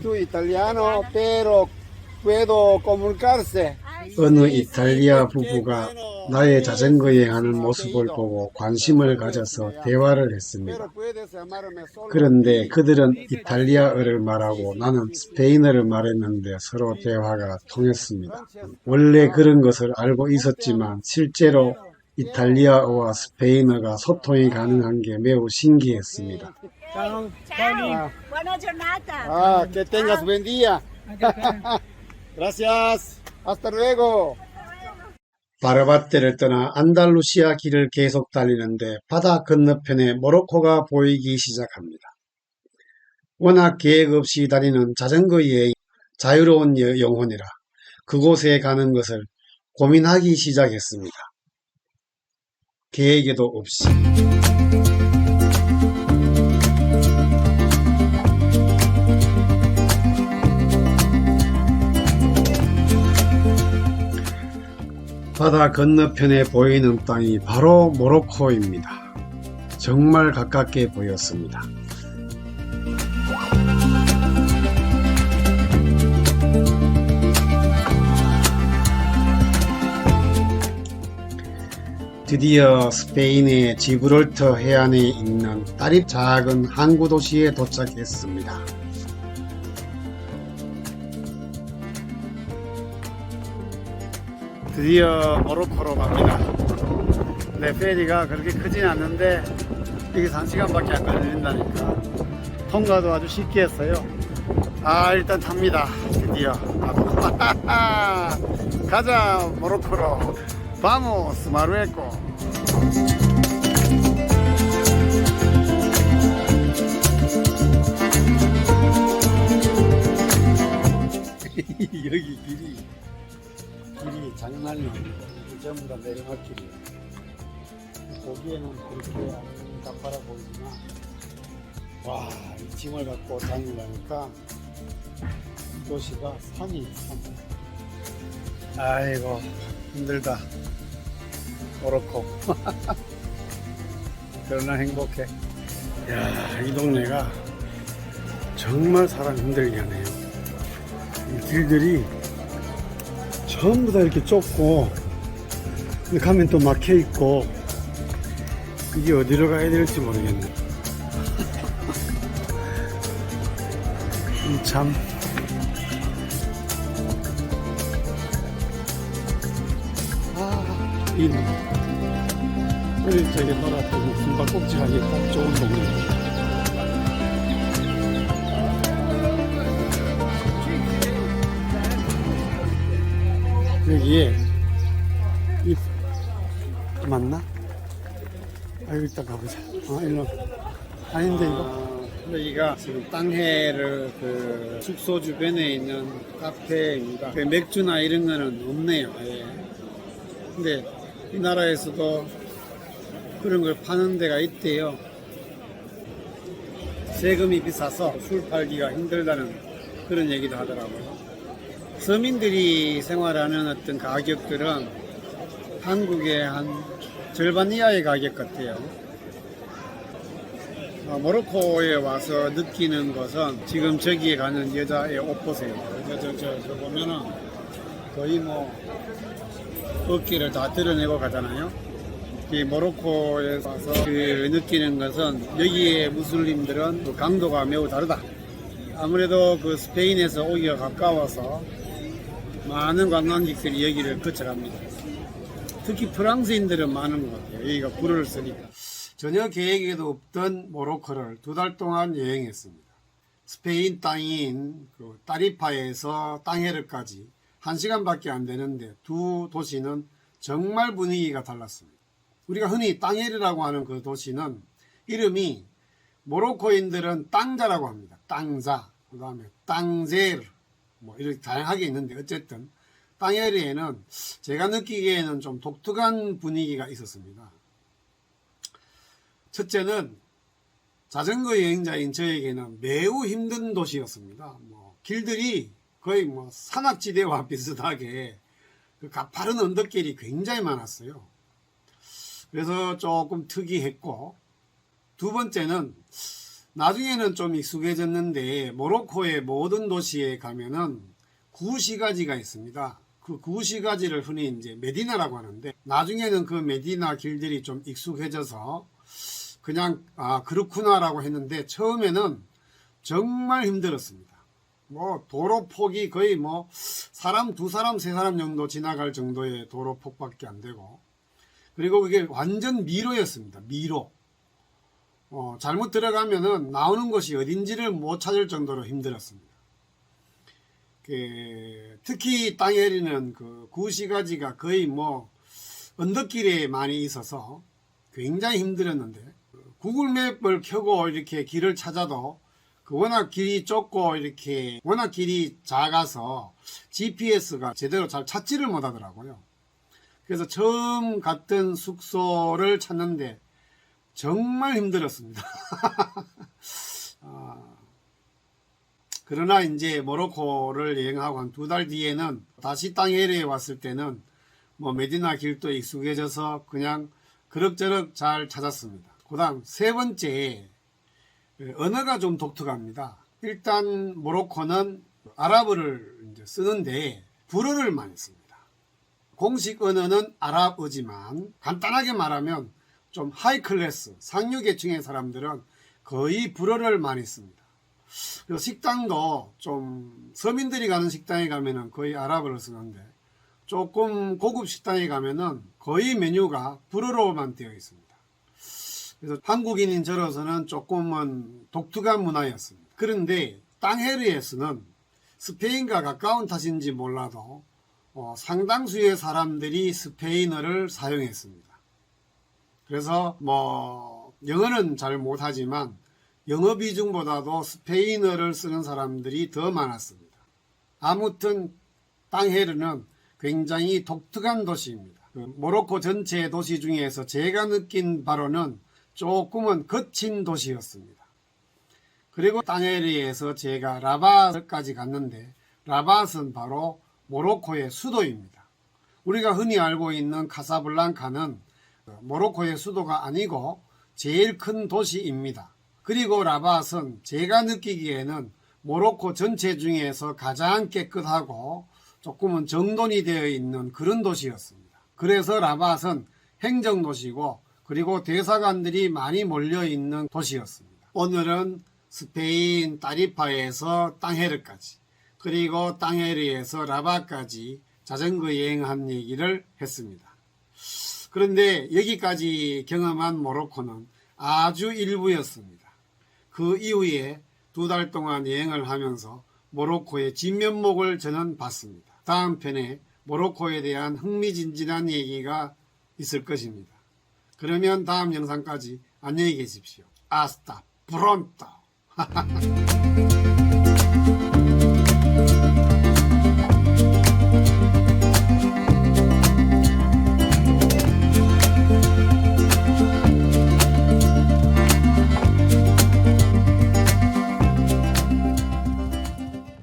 tu italiano, pero puedo comunicarse. 어느 이탈리아 부부가 나의 자전거 여행하는 모습을 보고 관심을 가져서 대화를 했습니다. Pero puedes llamarme solo 그런데 aquí. 그들은 이탈리아어를 말하고 나는 스페인어를 말했는데 서로 대화가 통했습니다. 원래 그런 것을 알고 있었지만 실제로 이탈리아어와 스페인어가 소통이 가능한 게 매우 신기했습니다. Ciao. Ciao, buona giornata. Que tengas buen día. Gracias. Hasta luego. 바르바테를 떠나 안달루시아 길을 계속 달리는데 바다 건너편에 모로코가 보이기 시작합니다. 워낙 계획 없이 다니는 자전거 여행, 자유로운 영혼이라 그곳에 가는 것을 고민하기 시작했습니다. 계획에도 없이. 바다 건너편에 보이는 땅이 바로 모로코입니다. 정말 가깝게 보였습니다. 드디어 스페인의 지브롤터 해안에 있는 따립 작은 항구 도시에 도착했습니다. 드디어 모로코로 갑니다. 네, 페리가 그렇게 크진 않는데 여기서 1시간밖에 안 걸린다니까 통과도 아주 쉽게 했어요. 일단 탑니다. 드디어 가자 모로코로. Vamos, Marruecos. 여기 길이 장난이 아닙니다. 전부 다 내리막길이에요. 보기에는 그렇게 가파라 보이지만, 와, 이 짐을 갖고 다니려니까 이 도시가 산이 산. 아이고, 힘들다. 모로코. 그러나 행복해. 야, 이 동네가 정말 사람 힘들게 하네요. 이 길들이 전부 다 이렇게 좁고, 가면 또 막혀 있고, 이게 어디로 가야 될지 모르겠네. 참. 이 어릴 적에 놀았던 숨바꼭질하기 딱 좋은 동네. 여기에 이 맞나? 여기 일단 가보자. 일로 아닌데 이거. 여기가 지금 땅해를 그 숙소 주변에 있는 카페입니다. 그 맥주나 이런 거는 없네요. 예. 근데 이 나라에서도 그런 걸 파는 데가 있대요. 세금이 비싸서 술 팔기가 힘들다는 그런 얘기도 하더라고요. 서민들이 생활하는 어떤 가격들은 한국의 한 절반 이하의 가격 같아요. 모로코에 와서 느끼는 것은 지금 저기에 가는 여자의 옷 보세요. 저 보면은 거의 뭐 어깨를 다 드러내고 가잖아요. 이 모로코에 와서 그 느끼는 것은 여기에 무슬림들은 그 강도가 매우 다르다. 아무래도 그 스페인에서 오기가 가까워서 많은 관광객들이 여기를 거쳐갑니다. 특히 프랑스인들은 많은 것 같아요. 여기가 불을 쓰니까. 전혀 계획에도 없던 모로코를 2달 동안 여행했습니다. 스페인 땅인 그 따리파에서 땅헤르까지 1시간밖에 안 되는데 두 도시는 정말 분위기가 달랐습니다. 우리가 흔히 땅헤르라고 하는 그 도시는 이름이 모로코인들은 땅자라고 합니다. 땅자, 그 다음에 땅제르, 뭐 이렇게 다양하게 있는데 어쨌든 땅헤르에는 제가 느끼기에는 좀 독특한 분위기가 있었습니다. 첫째는 자전거 여행자인 저에게는 매우 힘든 도시였습니다. 길들이 거의 산악지대와 비슷하게 그 가파른 언덕길이 굉장히 많았어요. 그래서 조금 특이했고, 두 번째는 나중에는 좀 익숙해졌는데 모로코의 모든 도시에 가면은 구시가지가 있습니다. 그 구시가지를 흔히 이제 메디나라고 하는데 나중에는 그 메디나 길들이 좀 익숙해져서 그냥 그렇구나라고 했는데 처음에는 정말 힘들었습니다. 뭐 도로 폭이 거의 뭐 사람 두 사람 세 사람 정도 지나갈 정도의 도로 폭밖에 안 되고 그리고 그게 완전 미로였습니다. 미로. 잘못 들어가면은 나오는 곳이 어딘지를 못 찾을 정도로 힘들었습니다. 특히 땅에리는 그 구시가지가 거의 뭐 언덕길에 많이 있어서 굉장히 힘들었는데 구글맵을 켜고 이렇게 길을 찾아도 워낙 길이 좁고 이렇게 워낙 길이 작아서 GPS가 제대로 잘 찾지를 못하더라고요. 그래서 처음 갔던 숙소를 찾는데 정말 힘들었습니다. 그러나 이제 모로코를 여행하고 한 2달 뒤에는 다시 땅에리에 왔을 때는 뭐 메디나 길도 익숙해져서 그냥 그럭저럭 잘 찾았습니다. 그다음 세 번째, 언어가 좀 독특합니다. 일단 모로코는 아랍어를 이제 쓰는데 불어를 많이 씁니다. 공식 언어는 아랍어지만 간단하게 말하면 좀 하이 클래스, 상류 계층의 사람들은 거의 불어를 많이 씁니다. 그리고 식당도 좀 서민들이 가는 식당에 가면은 거의 아랍어를 쓰는데 조금 고급 식당에 가면은 거의 메뉴가 불어로만 되어 있습니다. 그래서 한국인인 저로서는 조금은 독특한 문화였습니다. 그런데 땅헤르에서는 스페인과 가까운 탓인지 몰라도 상당수의 사람들이 스페인어를 사용했습니다. 그래서 뭐 영어는 잘 못하지만 영어 비중보다도 스페인어를 쓰는 사람들이 더 많았습니다. 아무튼 땅헤르는 굉장히 독특한 도시입니다. 모로코 전체 도시 중에서 제가 느낀 바로는 조금은 거친 도시였습니다. 그리고 땅헤르에서 제가 라밧까지 갔는데 라밧은 바로 모로코의 수도입니다. 우리가 흔히 알고 있는 카사블랑카는 모로코의 수도가 아니고 제일 큰 도시입니다. 그리고 라밧은 제가 느끼기에는 모로코 전체 중에서 가장 깨끗하고 조금은 정돈이 되어 있는 그런 도시였습니다. 그래서 라밧은 행정도시고 그리고 대사관들이 많이 몰려있는 도시였습니다. 오늘은 스페인 타리파에서 땅헤르까지 그리고 땅헤르에서 라밧까지 자전거 여행한 얘기를 했습니다. 그런데 여기까지 경험한 모로코는 아주 일부였습니다. 그 이후에 2달 동안 여행을 하면서 모로코의 진면목을 저는 봤습니다. 다음 편에 모로코에 대한 흥미진진한 얘기가 있을 것입니다. 그러면 다음 영상까지 안녕히 계십시오. 아스타 프론토.